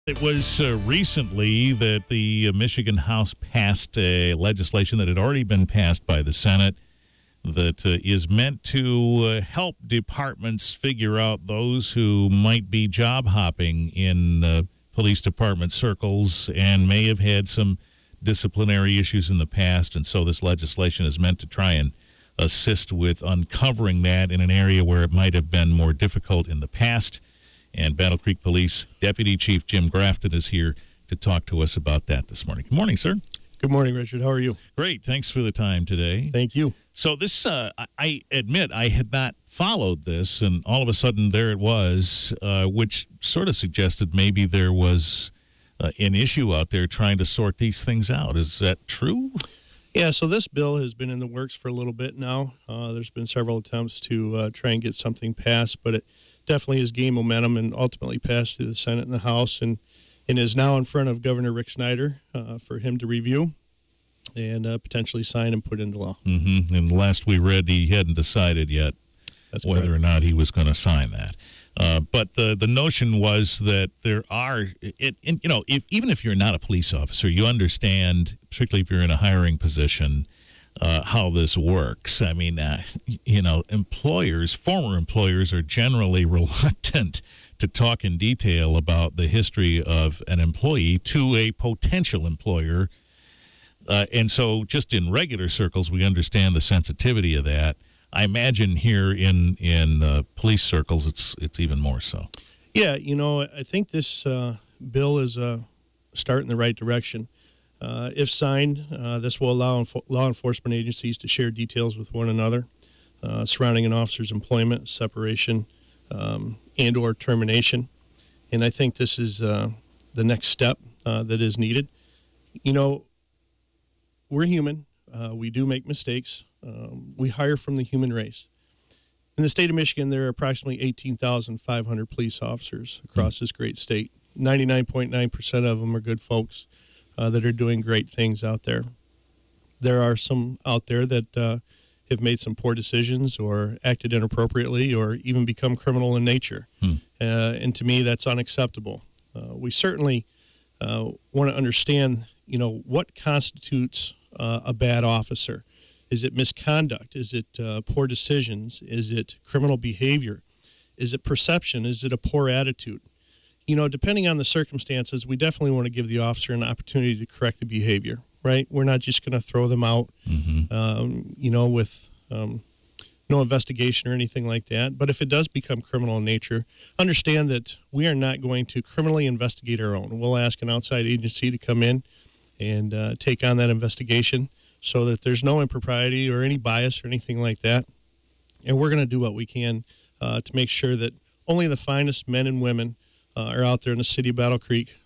It was recently that the Michigan House passed a legislation that had already been passed by the Senate that is meant to help departments figure out those who might be job hopping in police department circles and may have had some disciplinary issues in the past. And so this legislation is meant to try and assist with uncovering that in an area where it might have been more difficult in the past. And Battle Creek Police Deputy Chief Jim Grafton is here to talk to us about that this morning. Good morning, sir. Good morning, Richard. How are you? Great. Thanks for the time today. Thank you. So this, I admit, I had not followed this, and all of a sudden there it was, which sort of suggested maybe there was an issue out there trying to sort these things out. Is that true? Yeah, so this bill has been in the works for a little bit now. There's been several attempts to try and get something passed, but it definitely has gained momentum and ultimately passed through the Senate and the House and is now in front of Governor Rick Snyder for him to review and potentially sign and put into law. Mm-hmm. And last we read, he hadn't decided yet whether or not he was going to sign that. But the notion was that there are, even if you're not a police officer, you understand, particularly if you're in a hiring position, how this works. I mean, former employers are generally reluctant to talk in detail about the history of an employee to a potential employer. And so just in regular circles, we understand the sensitivity of that. I imagine here in police circles, it's even more so. Yeah, I think this bill is a start in the right direction. If signed, this will allow law enforcement agencies to share details with one another surrounding an officer's employment, separation, and or termination. And I think this is the next step that is needed. We're human. We do make mistakes. We hire from the human race. In the state of Michigan, there are approximately 18,500 police officers across this great state. 99.9% of them are good folks that are doing great things out there. There are some out there that have made some poor decisions or acted inappropriately or even become criminal in nature. And to me, that's unacceptable. We certainly want to understand, what constitutes a bad officer. Is it misconduct? Is it poor decisions? Is it criminal behavior? Is it perception? Is it a poor attitude? Depending on the circumstances, we definitely want to give the officer an opportunity to correct the behavior, right? We're not just going to throw them out, with no investigation or anything like that. But if it does become criminal in nature, understand that we are not going to criminally investigate our own. We'll ask an outside agency to come in and take on that investigation so that there's no impropriety or any bias or anything like that. And we're going to do what we can to make sure that only the finest men and women are out there in the city of Battle Creek,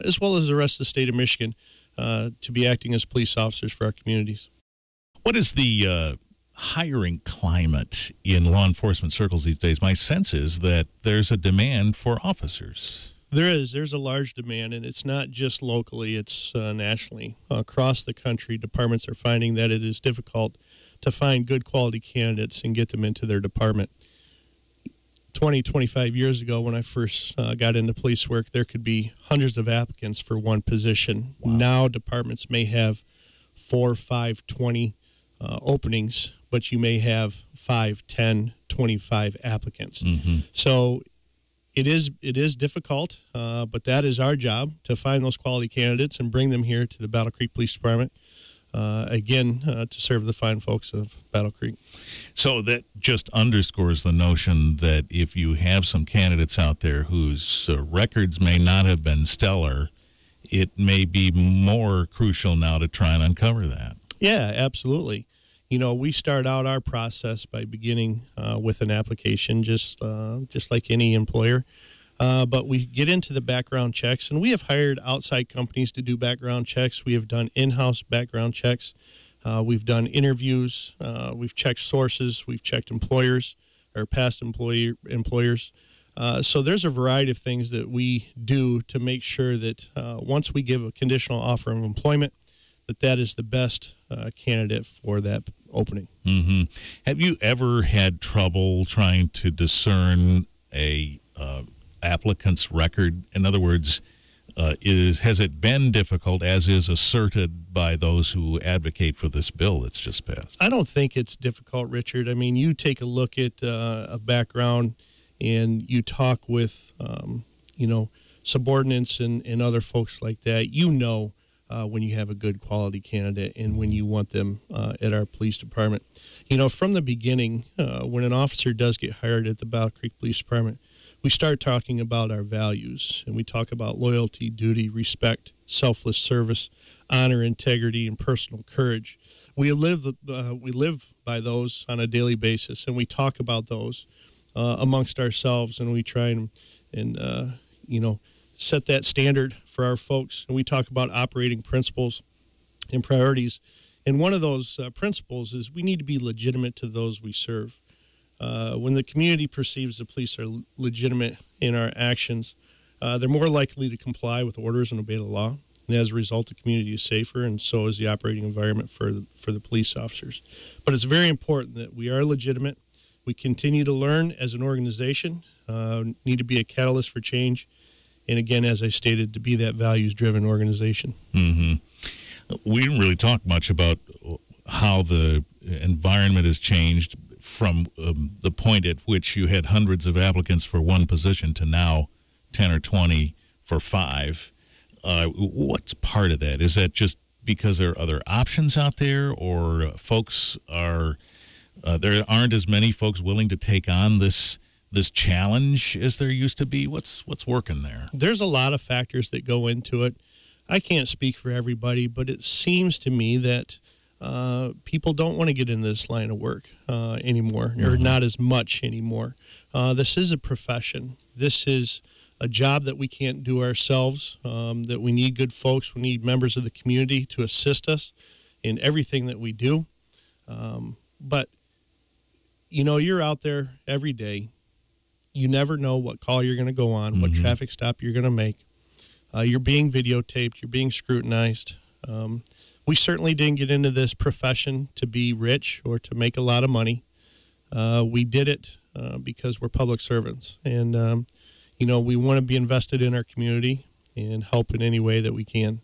as well as the rest of the state of Michigan, to be acting as police officers for our communities. What is the hiring climate in law enforcement circles these days? My sense is that there's a demand for officers. There is. There's a large demand, and it's not just locally, it's nationally. Across the country, departments are finding that it is difficult to find good quality candidates and get them into their department. 25 years ago, when I first got into police work, there could be hundreds of applicants for one position. Wow. Now departments may have 4, 5, 20 openings, but you may have 5, 10, 25 applicants. Mm-hmm. So it is difficult, but that is our job, to find those quality candidates and bring them here to the Battle Creek Police Department, to serve the fine folks of Battle Creek. So that just underscores the notion that if you have some candidates out there whose records may not have been stellar, it may be more crucial now to try and uncover that. Yeah, absolutely. We start out our process by beginning with an application, just like any employer. But we get into the background checks, and we have hired outside companies to do background checks. We have done in-house background checks. We've done interviews. We've checked sources. We've checked employers or past employers. So there's a variety of things that we do to make sure that once we give a conditional offer of employment, that is the best candidate for that opening. Mm-hmm. Have you ever had trouble trying to discern a applicant's record? In other words, Has it been difficult, as is asserted by those who advocate for this bill that's just passed? I don't think it's difficult, Richard. I mean, you take a look at a background and you talk with, subordinates and other folks like that. When you have a good quality candidate and when you want them at our police department. From the beginning, when an officer does get hired at the Battle Creek Police Department, we start talking about our values, and we talk about loyalty, duty, respect, selfless service, honor, integrity, and personal courage. We live by those on a daily basis, and we talk about those amongst ourselves, and we try and set that standard for our folks. And we talk about operating principles and priorities. And one of those principles is we need to be legitimate to those we serve. When the community perceives the police are legitimate in our actions, they're more likely to comply with orders and obey the law. And as a result, the community is safer, and so is the operating environment for the police officers. But it's very important that we are legitimate. We continue to learn as an organization, need to be a catalyst for change. And again, as I stated, to be that values-driven organization. Mm-hmm. We didn't really talk much about how the environment has changed from the point at which you had hundreds of applicants for one position to now 10 or 20 for 5. What's part of that? Is that just because there are other options out there, or folks there aren't as many folks willing to take on this challenge as there used to be? What's working there? There's a lot of factors that go into it. I can't speak for everybody, but it seems to me that people don't want to get in this line of work anymore, or not as much anymore. This is a profession. This is a job that we can't do ourselves, that we need good folks. We need members of the community to assist us in everything that we do. But, you're out there every day. You never know what call you're going to go on, what traffic stop you're going to make. You're being videotaped. You're being scrutinized. We certainly didn't get into this profession to be rich or to make a lot of money. We did it because we're public servants. And, we want to be invested in our community and help in any way that we can.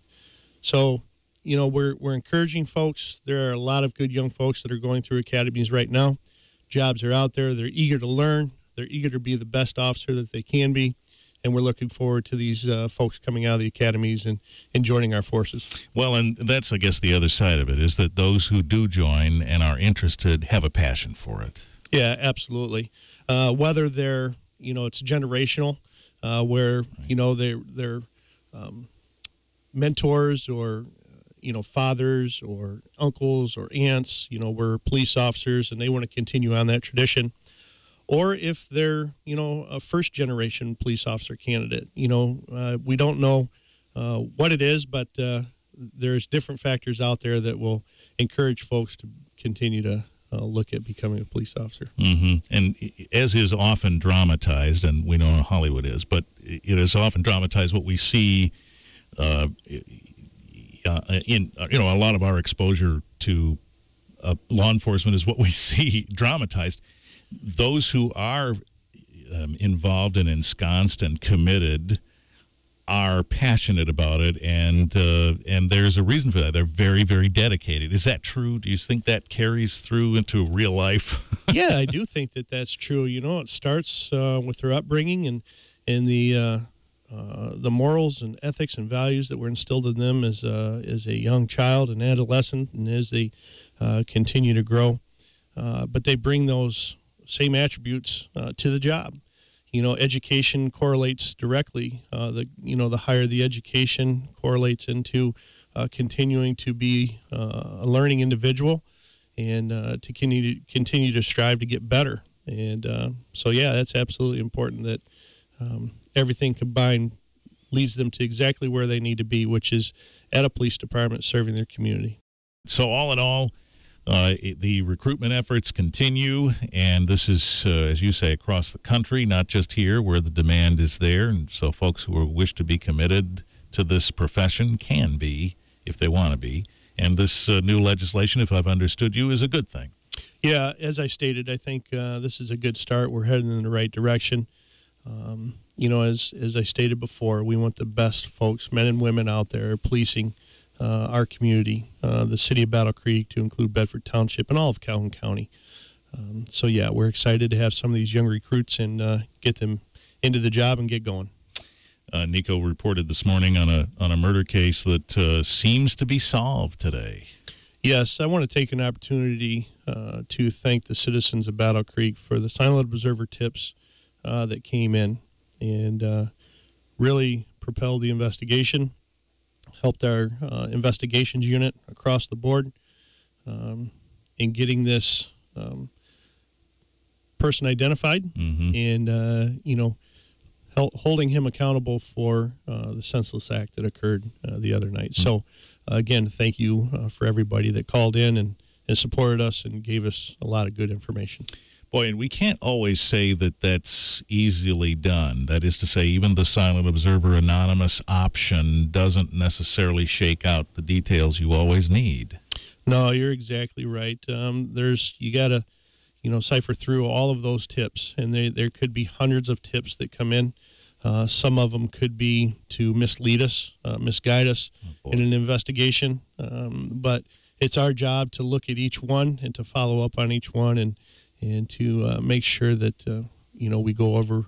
So, we're encouraging folks. There are a lot of good young folks that are going through academies right now. Jobs are out there. They're eager to learn. They're eager to be the best officer that they can be, and we're looking forward to these folks coming out of the academies and joining our forces. Well, and that's, I guess, the other side of it, is that those who do join and are interested have a passion for it. Yeah, absolutely. Whether they're, it's generational, where, they're mentors or, fathers or uncles or aunts, were police officers and they want to continue on that tradition. Or if they're, a first-generation police officer candidate. We don't know what it is, but there's different factors out there that will encourage folks to continue to look at becoming a police officer. Mm-hmm. And as is often dramatized, and we know how Hollywood is, but it is often dramatized, what we see in, a lot of our exposure to law enforcement is what we see dramatized. Those who are involved and ensconced and committed are passionate about it, and there's a reason for that. They're very, very dedicated. Is that true? Do you think that carries through into real life? Yeah, I do think that that's true. It starts with their upbringing and the morals and ethics and values that were instilled in them as a young child and adolescent, and as they continue to grow. But they bring those same attributes to the job. Education correlates directly. The higher the education correlates into continuing to be a learning individual and to continue to strive to get better. And that's absolutely important that everything combined leads them to exactly where they need to be, which is at a police department serving their community. So all in all, the recruitment efforts continue, and this is, as you say, across the country, not just here where the demand is there. And so folks who wish to be committed to this profession can be if they want to be. And this new legislation, if I've understood you, is a good thing. Yeah, as I stated, I think this is a good start. We're heading in the right direction. as I stated before, we want the best folks, men and women out there policing our community, the city of Battle Creek, to include Bedford Township and all of Calhoun County. So yeah, we're excited to have some of these young recruits and get them into the job and get going. Nico reported this morning on a murder case that seems to be solved today. Yes, I want to take an opportunity to thank the citizens of Battle Creek for the silent observer tips that came in and really propelled the investigation, helped our investigations unit across the board in getting this person identified and, holding him accountable for the senseless act that occurred the other night. So, again, thank you for everybody that called in and supported us and gave us a lot of good information. Boy, and we can't always say that that's easily done. That is to say, even the silent observer anonymous option doesn't necessarily shake out the details you always need. No, you're exactly right. You got to, cipher through all of those tips, and there could be hundreds of tips that come in. Some of them could be to mislead us, misguide us in an investigation. But it's our job to look at each one and to follow up on each one and to make sure that, we go over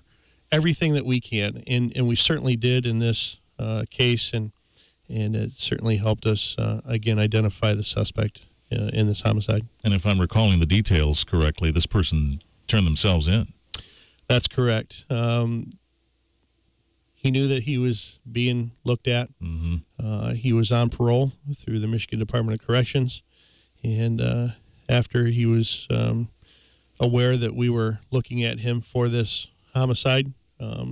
everything that we can. And we certainly did in this case, and it certainly helped us, again, identify the suspect in this homicide. And if I'm recalling the details correctly, this person turned themselves in. That's correct. He knew that he was being looked at. He was on parole through the Michigan Department of Corrections. And after he was aware that we were looking at him for this homicide,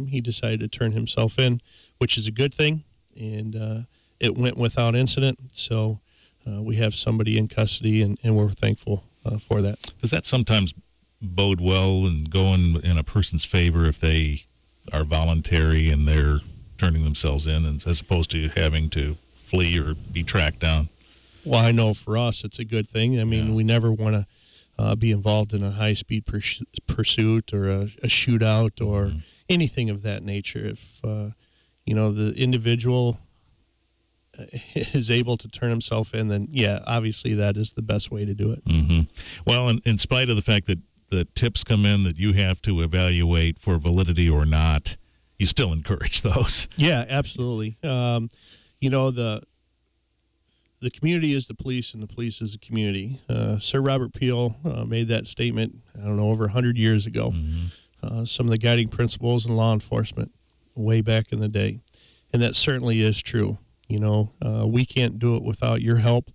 he decided to turn himself in, which is a good thing. And it went without incident. So we have somebody in custody, and we're thankful for that. Does that sometimes bode well and go in a person's favor if they are voluntary and they're turning themselves in, as opposed to having to flee or be tracked down? Well, I know for us it's a good thing. I mean, we never want to be involved in a high-speed pursuit or a shootout or anything of that nature. If, the individual is able to turn himself in, then, obviously that is the best way to do it. Well, in spite of the fact that the tips come in that you have to evaluate for validity or not, you still encourage those. Yeah, absolutely. The community is the police, and the police is the community. Sir Robert Peel made that statement, over 100 years ago. Some of the guiding principles in law enforcement way back in the day. And that certainly is true. We can't do it without your help.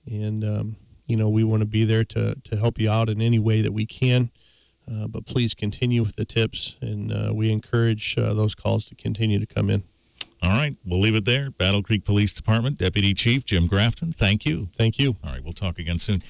And, we want to be there to help you out in any way that we can. But please continue with the tips, and we encourage those calls to continue to come in. All right, we'll leave it there. Battle Creek Police Department Deputy Chief Jim Grafton, thank you. Thank you. All right, we'll talk again soon.